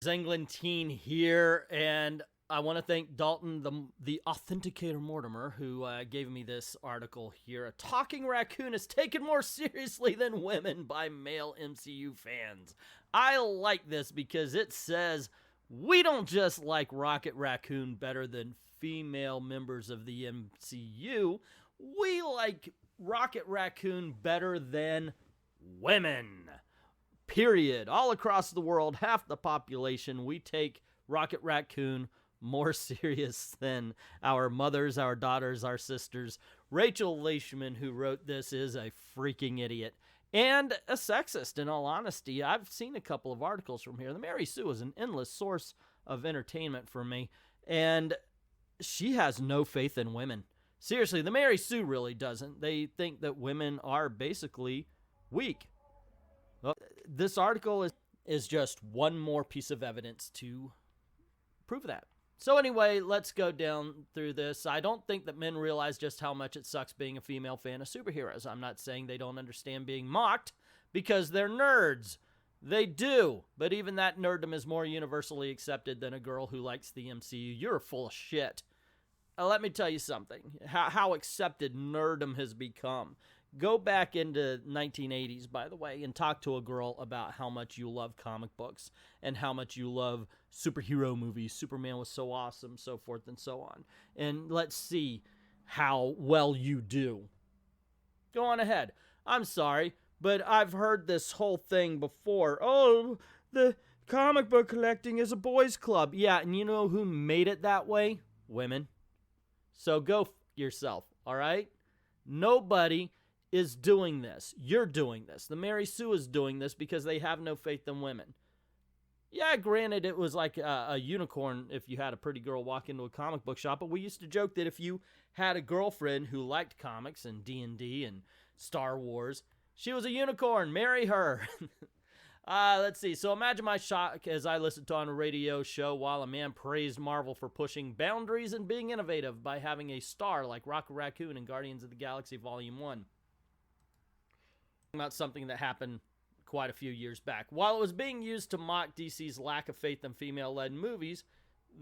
Englentine here, and I want to thank Dalton, the Authenticator Mortimer, who gave me this article here. A talking raccoon is taken more seriously than women by male MCU fans. I like this because it says we don't just like Rocket Raccoon better than female members of the MCU. We like Rocket Raccoon better than women. Period. All across the world, half the population, we take Rocket Raccoon more serious than our mothers, our daughters, our sisters. Rachel Leishman, who wrote this, is a freaking idiot and a sexist, in all honesty. I've seen a couple of articles from here. The Mary Sue is an endless source of entertainment for me, and she has no faith in women. Seriously, the Mary Sue really doesn't. They think that women are basically weak. Well, this article is just one more piece of evidence to prove that. So anyway, let's go down through this. I don't think that men realize just how much it sucks being a female fan of superheroes. I'm not saying they don't understand being mocked because they're nerds. They do, but even that nerddom is more universally accepted than a girl who likes the MCU. You're full of shit. Let me tell you something, how accepted nerddom has become. Go back into 1980s, by the way, and talk to a girl about how much you love comic books and how much you love superhero movies. Superman was so awesome, so forth and so on. And let's see how well you do. Go on ahead. I'm sorry, but I've heard this whole thing before. Oh, the comic book collecting is a boys' club. Yeah, and you know who made it that way? Women. So go f yourself, all right? Nobody is doing this. You're doing this. The Mary Sue is doing this because they have no faith in women. Yeah, granted, it was like a unicorn if you had a pretty girl walk into a comic book shop, but we used to joke that if you had a girlfriend who liked comics and D&D and Star Wars, she was a unicorn. Marry her. Let's see. So imagine my shock as I listened to on a radio show while a man praised Marvel for pushing boundaries and being innovative by having a star like Rocket Raccoon in Guardians of the Galaxy Volume 1. About something that happened quite a few years back. While it was being used to mock DC's lack of faith in female-led movies,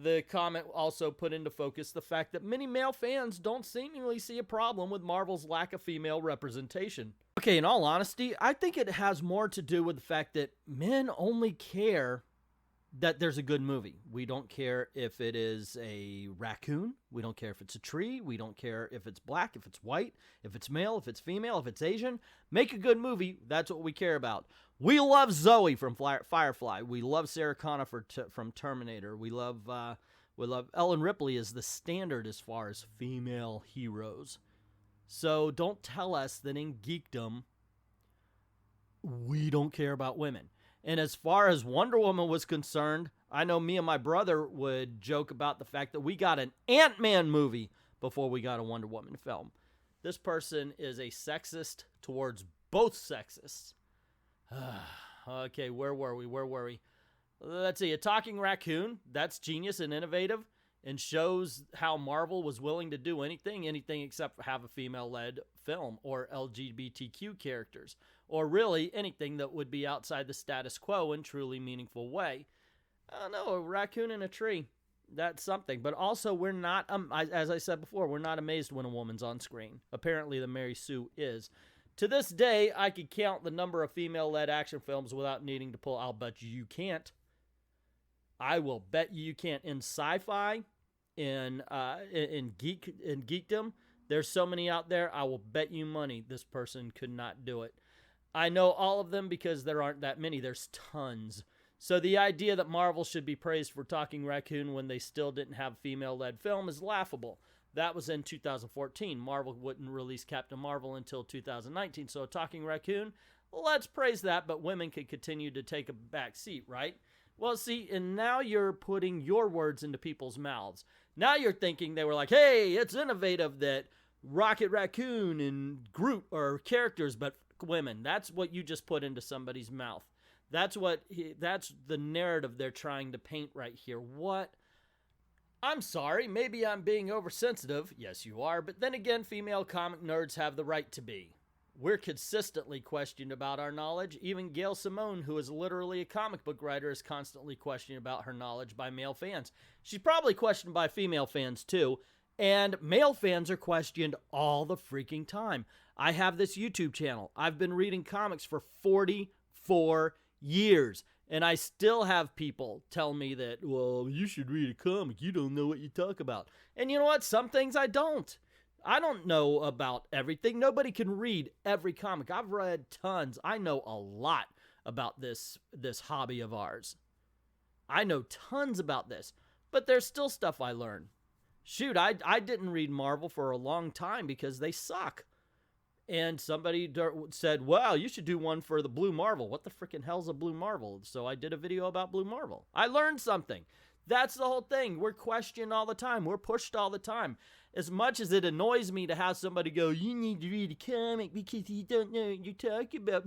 the comment also put into focus the fact that many male fans don't seemingly see a problem with Marvel's lack of female representation. Okay, in all honesty, I think it has more to do with the fact that men only care that there's a good movie. We don't care if it is a raccoon. We don't care if it's a tree. We don't care if it's black, if it's white, if it's male, if it's female, if it's Asian. Make a good movie. That's what we care about. We love Zoe from Firefly. We love Sarah Connor from Terminator. We love Ellen Ripley as the standard as far as female heroes. So don't tell us that in geekdom, we don't care about women. And as far as Wonder Woman was concerned, I know me and my brother would joke about the fact that we got an Ant-Man movie before we got a Wonder Woman film. This person is a sexist towards both sexes. Okay, where were we? Let's see, a talking raccoon. That's genius and innovative and shows how Marvel was willing to do anything except for have a female-led film or LGBTQ characters, or really anything that would be outside the status quo in a truly meaningful way. I don't know, a raccoon in a tree, that's something. But also, we're not, as I said before, we're not amazed when a woman's on screen. Apparently, the Mary Sue is. To this day, I could count the number of female-led action films without needing to pull. I'll bet you can't. I will bet you can't. In sci-fi, in geekdom, there's so many out there, I will bet you money this person could not do it. I know all of them because there aren't that many. There's tons. So the idea that Marvel should be praised for Talking Raccoon when they still didn't have a female-led film is laughable. That was in 2014. Marvel wouldn't release Captain Marvel until 2019. So Talking Raccoon, let's praise that, but women could continue to take a back seat, right? Well, see, and now you're putting your words into people's mouths. Now you're thinking they were like, hey, it's innovative that Rocket Raccoon and Groot are characters, but women. That's what you just put into somebody's mouth. That's the narrative they're trying to paint right here. What? I'm sorry, maybe I'm being oversensitive. Yes, you are. But then again, female comic nerds have the right to be. We're consistently questioned about our knowledge. Even Gail Simone, who is literally a comic book writer, is constantly questioned about her knowledge by male fans. She's probably questioned by female fans too, and male fans are questioned all the freaking time. I have this YouTube channel. I've been reading comics for 44 years, and I still have people tell me that, well, you should read a comic. You don't know what you talk about. And you know what? Some things I don't. I don't know about everything. Nobody can read every comic. I've read tons. I know a lot about this hobby of ours. I know tons about this, but there's still stuff I learn. Shoot, I didn't read Marvel for a long time because they suck. And somebody said, well, you should do one for the Blue Marvel. What the freaking hell's a Blue Marvel? So I did a video about Blue Marvel. I learned something. That's the whole thing. We're questioned all the time. We're pushed all the time. As much as it annoys me to have somebody go, you need to read a comic because you don't know what you're talking about.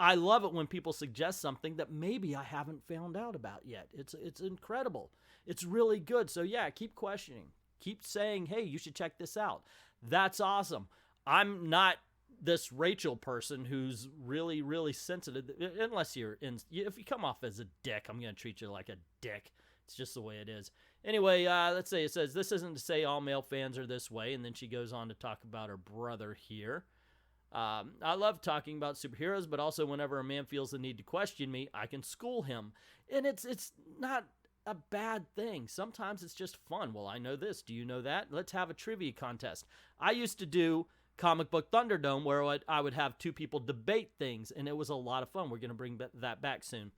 I love it when people suggest something that maybe I haven't found out about yet. It's incredible. It's really good. So yeah, keep questioning. Keep saying, hey, you should check this out. That's awesome. I'm not this Rachel person who's really, really sensitive. Unless if you come off as a dick, I'm going to treat you like a dick. It's just the way it is. Anyway, let's say it says, this isn't to say all male fans are this way. And then she goes on to talk about her brother here. I love talking about superheroes, but also whenever a man feels the need to question me, I can school him. And it's not a bad thing. Sometimes it's just fun. Well, I know this. Do you know that? Let's have a trivia contest. I used to do Comic Book Thunderdome where I would have two people debate things, and it was a lot of fun. We're going to bring that back soon.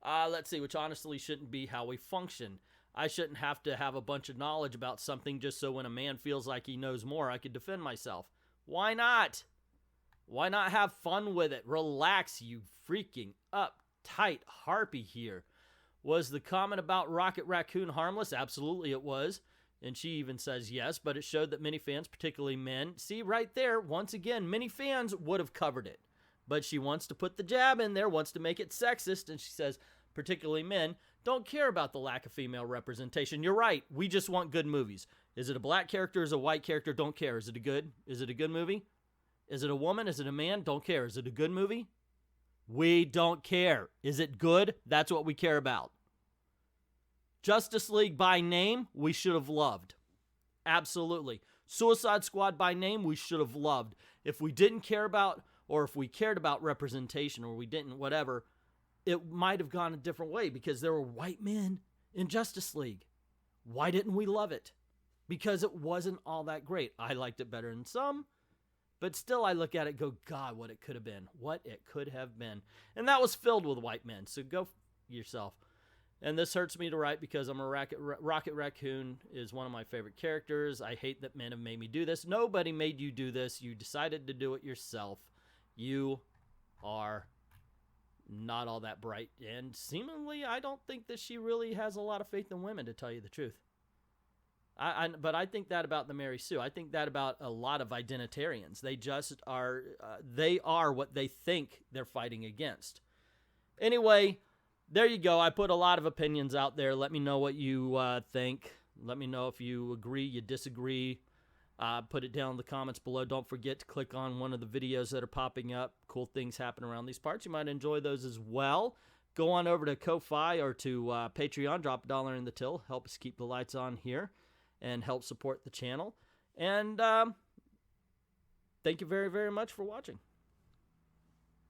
Let's see, which honestly shouldn't be how we function. I shouldn't have to have a bunch of knowledge about something just so when a man feels like he knows more, I could defend myself. Why not? Why not have fun with it? Relax, you freaking uptight harpy here. Was the comment about Rocket Raccoon harmless? Absolutely it was. And she even says yes, but it showed that many fans, particularly men, see right there, once again, many fans would have covered it. But she wants to put the jab in there, wants to make it sexist, and she says, particularly men, don't care about the lack of female representation. You're right, we just want good movies. Is it a black character? Is it a white character? Don't care. Is it a good movie? Is it a woman? Is it a man? Don't care. Is it a good movie? We don't care. Is it good? That's what we care about. Justice League by name, we should have loved. Absolutely. Suicide Squad by name, we should have loved. If we didn't care about, or if we cared about representation, or we didn't, whatever, it might have gone a different way because there were white men in Justice League. Why didn't we love it? Because it wasn't all that great. I liked it better than some, but still I look at it and go, God, what it could have been. What it could have been. And that was filled with white men, so go yourself. And this hurts me to write because I'm a Rocket Raccoon is one of my favorite characters. I hate that men have made me do this. Nobody made you do this. You decided to do it yourself. You are not all that bright. And seemingly, I don't think that she really has a lot of faith in women, to tell you the truth. But I think that about the Mary Sue. I think that about a lot of identitarians. They just are, they are what they think they're fighting against. Anyway, there you go. I put a lot of opinions out there. Let me know what you think. Let me know if you agree, you disagree. Put it down in the comments below. Don't forget to click on one of the videos that are popping up. Cool things happen around these parts. You might enjoy those as well. Go on over to Ko-Fi or to Patreon. Drop $1 in the till. Help us keep the lights on here and help support the channel. And thank you very, very much for watching.